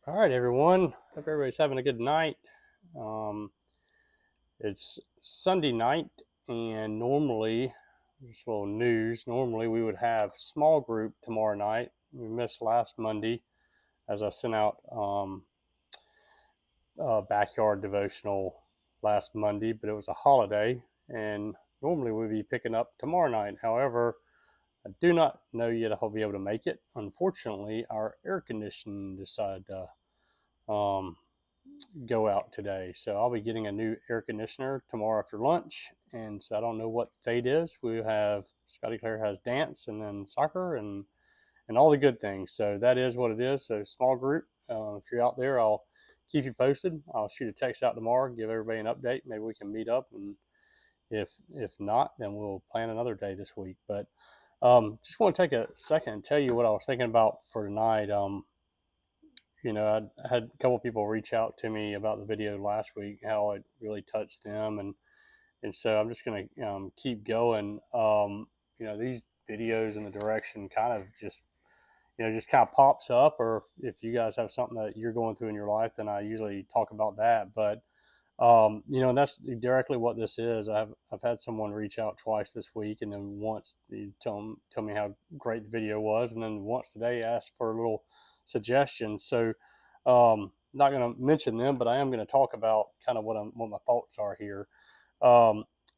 All right, everyone. Hope everybody's having a good night. Um, it's Sunday night, and normally, just a little news. Normally, we would have small group tomorrow night. We missed last Monday as I sent out backyard devotional last Monday, but it was a holiday, and normally we'd be picking up tomorrow night. However, I do not know yet if I'll be able to make it. Unfortunately, our air conditioning decided to go out today. So I'll be getting a new air conditioner tomorrow after lunch. And so I don't know what fate is. We have Scotty Claire has dance and then soccer and all the good things. So that is what it is. So small group. If you're out there, I'll keep you posted. I'll shoot a text out tomorrow, give everybody an update. Maybe we can meet up, and if not, then we'll plan another day this week. But just want to take a second and tell you what I was thinking about for tonight. I had a couple of people reach out to me about the video last week, how it really touched them, and so I'm just going to keep going. These videos and the direction kind of just kind of pops up, or if you guys have something that you're going through in your life, then I usually talk about that. But and that's directly what this is. I've had someone reach out twice this week, and then once tell me how great the video was, and then once today asked for a little suggestion. So not going to mention them, but I am going to talk about kind of what my thoughts are here.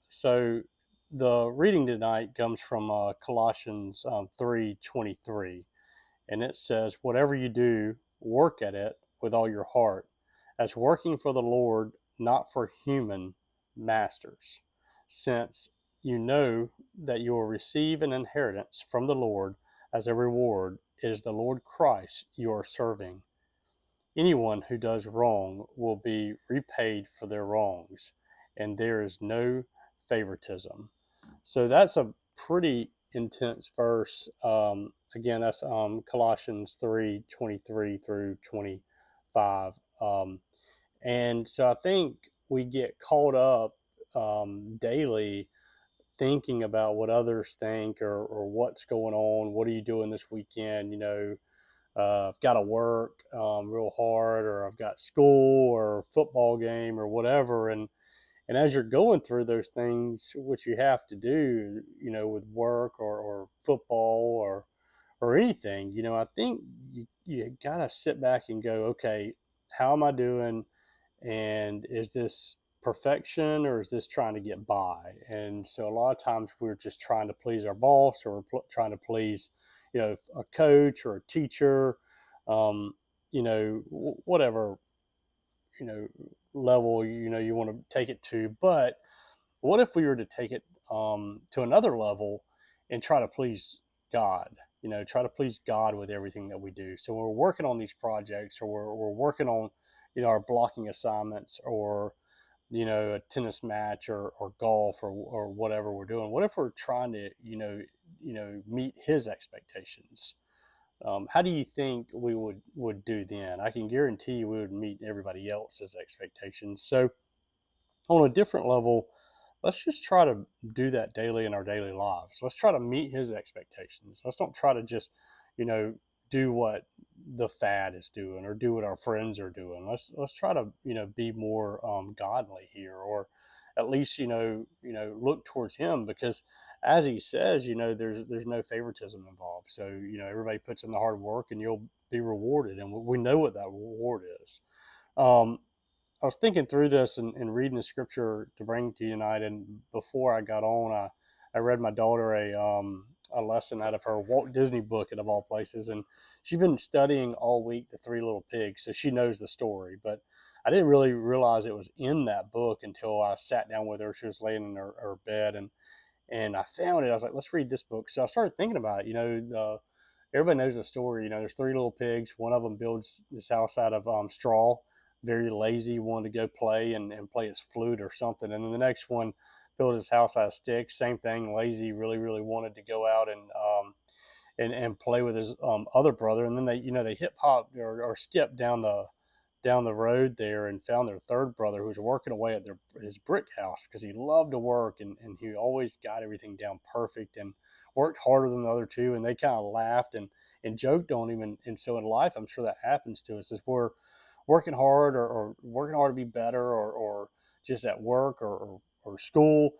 So the reading tonight comes from Colossians 3:23, and it says, "Whatever you do, work at it with all your heart, as working for the Lord, not for human masters, since you know that you will receive an inheritance from the Lord as a reward. It is the Lord Christ you are serving. Anyone who does wrong will be repaid for their wrongs, and there is no favoritism." So that's a pretty intense verse. Again, that's Colossians 3:23 through 25. And so I think we get caught up daily thinking about what others think, or what's going on. What are you doing this weekend? I've got to work real hard, or I've got school or football game or whatever. And as you're going through those things, which you have to do, with work or football or anything, I think you got to sit back and go, okay, how am I doing? And is this perfection, or is this trying to get by? And so a lot of times we're just trying to please our boss, or we're trying to please, a coach or a teacher, um, whatever, you know, level, you want to take it to. But what if we were to take it to another level and try to please God? Try to please God with everything that we do. So we're working on these projects, or we're working on, our blocking assignments, or a tennis match, or golf, or whatever we're doing. What if we're trying to meet His expectations? How do you think we would do then? I can guarantee you we would meet everybody else's expectations. So on a different level, let's just try to do that daily in our daily lives. Let's try to meet His expectations. Let's don't try to just, you know, do what the fad is doing, or do what our friends are doing. Let's try to, be more godly here, or at least, look towards Him, because as He says, there's no favoritism involved. So everybody puts in the hard work, and you'll be rewarded, and we know what that reward is. Um, I was thinking through this, and reading the scripture to bring to you tonight. And before I got on, I read my daughter a lesson out of her Walt Disney book, of all places. And she's been studying all week the Three Little Pigs, so she knows the story. But I didn't really realize it was in that book until I sat down with her. She was laying in her bed, and I found it. I was like, let's read this book. So I started thinking about it. Everybody knows the story. There's three little pigs. One of them builds this house out of straw, very lazy, wanted to go play and play his flute or something. And then the next one built his house out of sticks, same thing, lazy, really, really wanted to go out and play with his other brother. And then they hip hop, or skip down the road there, and found their third brother, who was working away at his brick house, because he loved to work, and he always got everything down perfect and worked harder than the other two. And they kind of laughed, and and joked on him. And so in life, I'm sure that happens to us as we're working hard or working hard to be better or just at work or school.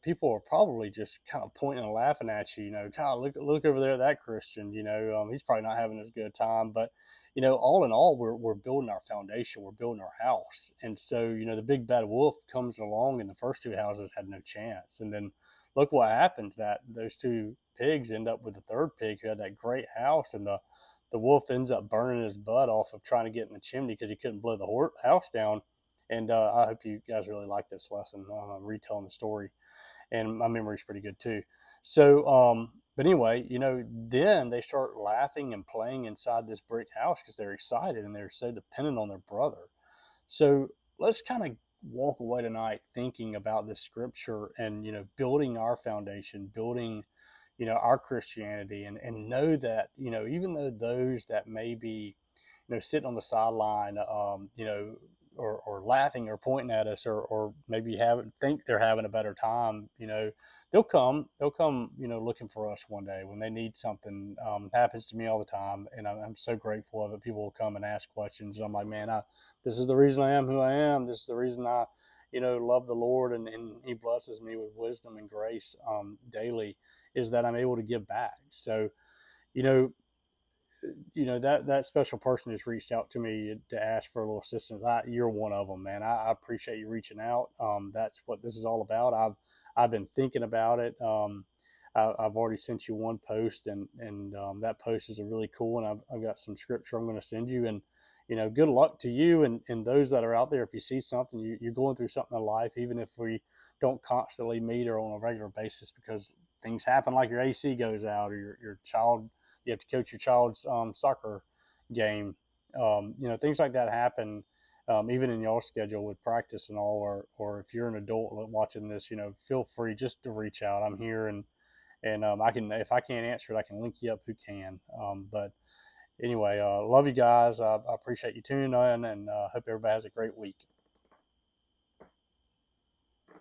People are probably just kind of pointing and laughing at you. God, look over there at that Christian. He's probably not having as good a time. But all in all, we're building our foundation. We're building our house. And so the big bad wolf comes along, and the first two houses had no chance. And then look what happens. That those two pigs end up with the third pig who had that great house, and the wolf ends up burning his butt off of trying to get in the chimney because he couldn't blow the house down. And I hope you guys really like this lesson. I'm retelling the story, and my memory's pretty good too. So, but anyway, then they start laughing and playing inside this brick house because they're excited and they're so dependent on their brother. So let's kind of walk away tonight thinking about this scripture and building our foundation, building our Christianity, and know that even though those that may be sitting on the sideline, or laughing or pointing at us, or maybe think they're having a better time, they'll come, looking for us one day when they need something. It happens to me all the time, and I'm so grateful of it. People will come and ask questions, and I'm like, man, this is the reason I am who I am. This is the reason I, love the Lord, and He blesses me with wisdom and grace daily, is that I'm able to give back. So, you know, that special person who's reached out to me to ask for a little assistance. You're one of them, man. I appreciate you reaching out. That's what this is all about. I've been thinking about it. I've already sent you one post, and that post is a really cool. And I've got some scripture I'm going to send you. And good luck to you and those that are out there. If you see something, you're going through something in life, even if we don't constantly meet or on a regular basis, because things happen, like your AC goes out, or your child, you have to coach your child's soccer game. Things like that happen, even in your schedule with practice and all, or if you're an adult watching this, feel free just to reach out. I'm here, and I can, if I can't answer it, I can link you up who can. But anyway, love you guys. I appreciate you tuning in, and hope everybody has a great week.